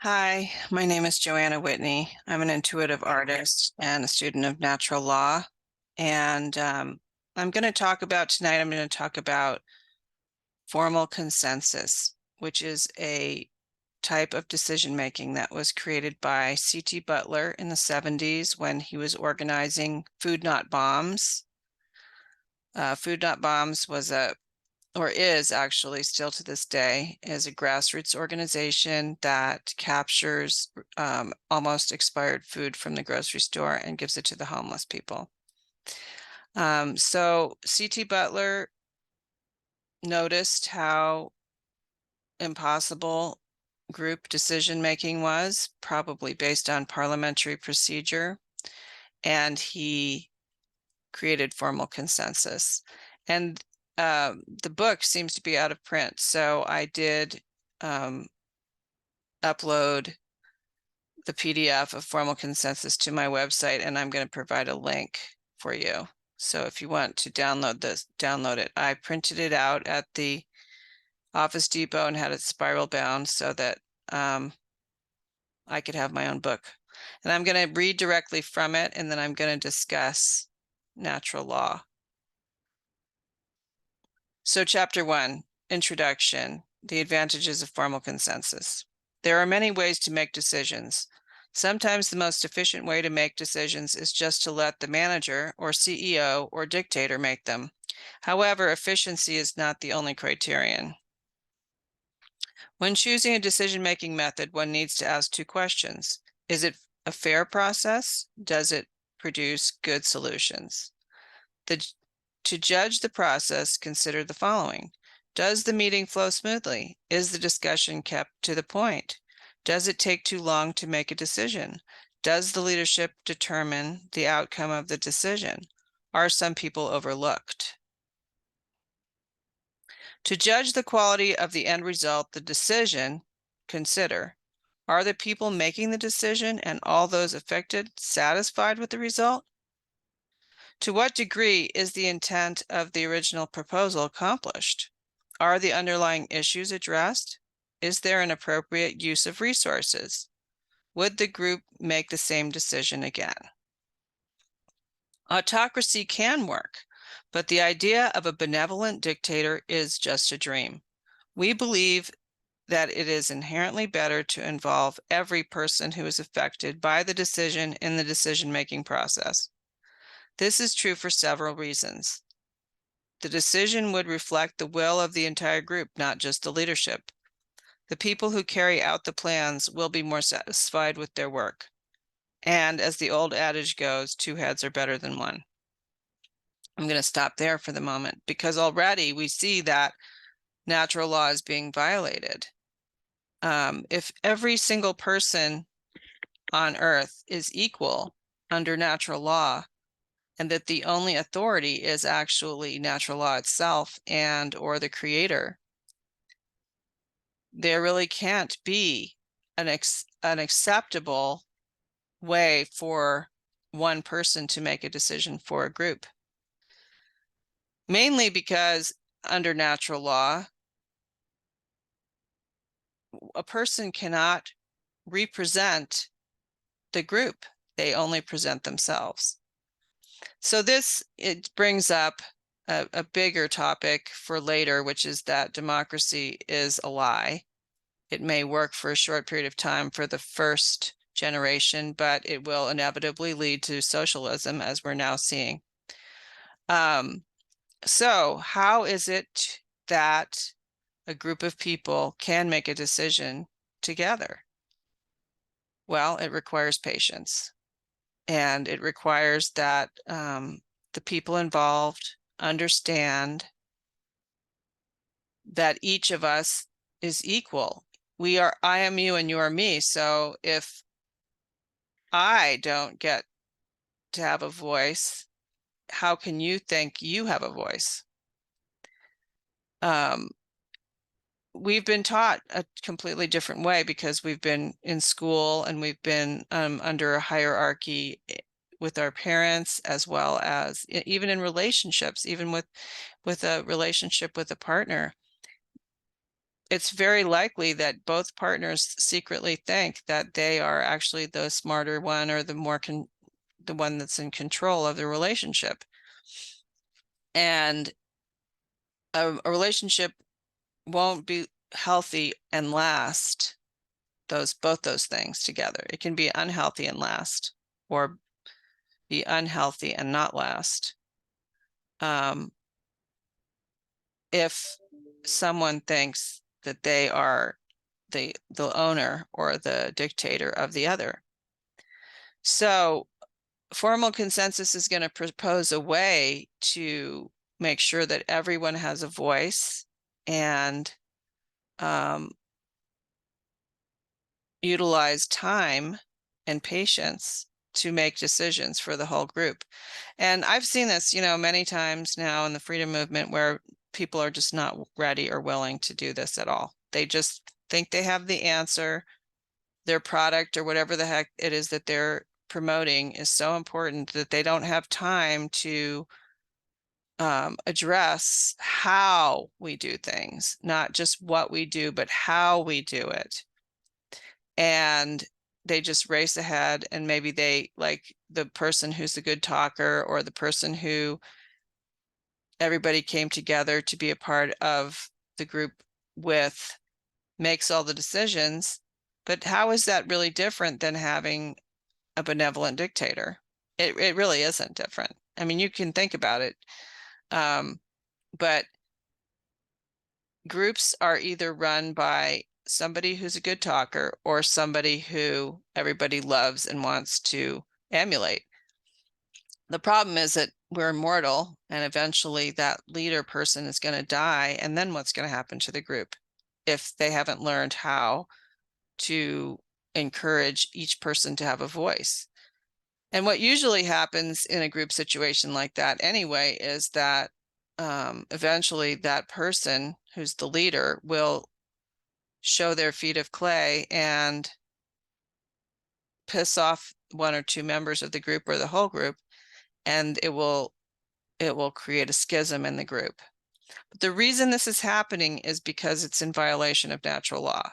Hi, my name is Joanna Whitney. I'm an intuitive artist and a student of natural law. And I'm going to talk about formal consensus, which is a type of decision making that was created by C.T. Butler in the 70s when he was organizing Food Not Bombs. Food Not Bombs was is actually still to this day, is a grassroots organization that captures almost expired food from the grocery store and gives it to the homeless people. So C.T. Butler noticed how impossible group decision making was, probably based on parliamentary procedure, and he created formal consensus. And the book seems to be out of print, so I did upload the PDF of formal consensus to my website, and I'm going to provide a link for you. So if you want to download it. I printed it out at the Office Depot and had it spiral bound so that I could have my own book. And I'm going to read directly from it, and then I'm going to discuss natural law. So Chapter 1, Introduction, the advantages of formal consensus. There are many ways to make decisions. Sometimes the most efficient way to make decisions is just to let the manager or CEO or dictator make them. However, efficiency is not the only criterion. When choosing a decision-making method, one needs to ask two questions. Is it a fair process? Does it produce good solutions? To judge the process, consider the following. Does the meeting flow smoothly? Is the discussion kept to the point? Does it take too long to make a decision? Does the leadership determine the outcome of the decision? Are some people overlooked? To judge the quality of the end result, the decision, consider, are the people making the decision and all those affected satisfied with the result? To what degree is the intent of the original proposal accomplished? Are the underlying issues addressed? Is there an appropriate use of resources? Would the group make the same decision again? Autocracy can work, but the idea of a benevolent dictator is just a dream. We believe that it is inherently better to involve every person who is affected by the decision in the decision-making process. This is true for several reasons. The decision would reflect the will of the entire group, not just the leadership. The people who carry out the plans will be more satisfied with their work. And as the old adage goes, two heads are better than one. I'm going to stop there for the moment because already we see that natural law is being violated. If every single person on Earth is equal under natural law, and that the only authority is actually natural law itself and or the creator, there really can't be an acceptable way for one person to make a decision for a group. Mainly because under natural law, a person cannot represent the group. They only present themselves. So it brings up a bigger topic for later, which is that democracy is a lie. It may work for a short period of time for the first generation, but it will inevitably lead to socialism, as we're now seeing. So how is it that a group of people can make a decision together? Well, it requires patience, and it requires that the people involved understand that each of us is equal. I am you and you are me. So if I don't get to have a voice, how can you think you have a voice? We've been taught a completely different way because we've been in school and we've been under a hierarchy with our parents, as well as even in relationships, even with a relationship with a partner. it's very likely that both partners secretly think that they are actually the smarter one or the one that's in control of the relationship. And a relationship won't be healthy and last both those things together. It can be unhealthy and last, or be unhealthy and not last. If someone thinks that they are the owner or the dictator of the other. So formal consensus is going to propose a way to make sure that everyone has a voice and utilize time and patience to make decisions for the whole group. And I've seen this, many times now in the freedom movement where people are just not ready or willing to do this at all. They just think they have the answer. Their product or whatever the heck it is that they're promoting is so important that they don't have time to address how we do things, not just what we do, but how we do it. And they just race ahead, and maybe they, like the person who's the good talker or the person who everybody came together to be a part of the group with, makes all the decisions. But how is that really different than having a benevolent dictator? It really isn't different. I mean, you can think about it. But groups are either run by somebody who's a good talker or somebody who everybody loves and wants to emulate. The problem is that we're immortal, and eventually that leader person is going to die. And then what's going to happen to the group if they haven't learned how to encourage each person to have a voice? And what usually happens in a group situation like that anyway is that eventually that person who's the leader will show their feet of clay and piss off one or two members of the group or the whole group, and it will create a schism in the group. But the reason this is happening is because it's in violation of natural law.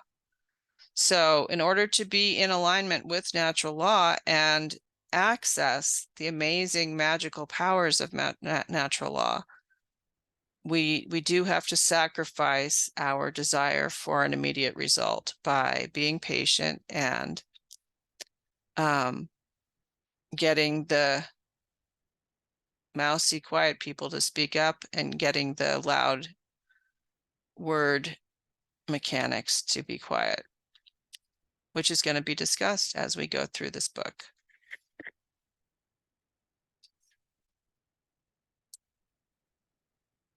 So in order to be in alignment with natural law and access the amazing magical powers of natural law, we do have to sacrifice our desire for an immediate result by being patient and getting the mousy, quiet people to speak up and getting the loud word mechanics to be quiet, which is going to be discussed as we go through this book.